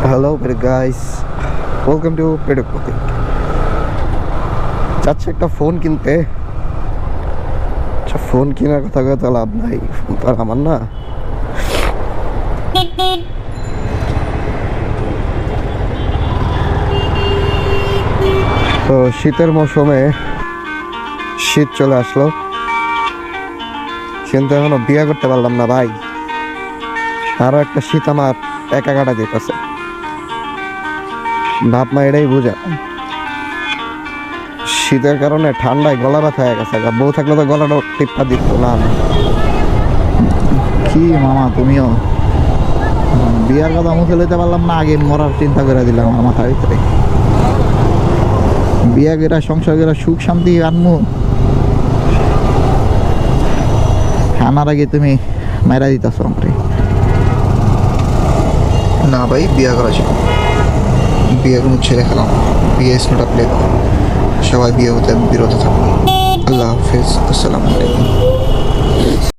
Hello guys, welcome to পেডোপতি। চাচ্ছি একটা ফোন কিনতে। আচ্ছা, ফোন কেনার কথা কথা লাভ নাই, ফোন তো আর আমার না। তো শীতের মৌসুমে শীত চলে আসলো, কিন্তু এখনো বিয়ে করতে পারলাম না ভাই। আরো একটা শীত আমার একা কাটা দিতেছে। ভাব মা এটাই বুঝা, শীতের কারণে ঠান্ডায় গলা ব্যথা হয়ে গেছে। বউ থাকলে তো গলাটা টিপা দিত না। কি মামা তুমিও বিয়ার কথা মুখে লইতে পারলাম না, আগে মরার চিন্তা করে দিলাম আমার মাথার ভিতরে। বিয়া গেরা সংসার গেরা সুখ শান্তি আনমু, আনার আগে তুমি মাইরা দিতেছ আমাকে। না ভাই, বিয়ে করা ছিল, বিয়ে কোনো ছেড়ে খেলাম। বিয়ে ইজ নট আ প্লে। সবাই বিয়ে হতে বিরত থাকবো। আল্লাহ হাফিজ, আসসালামু আলাইকুম।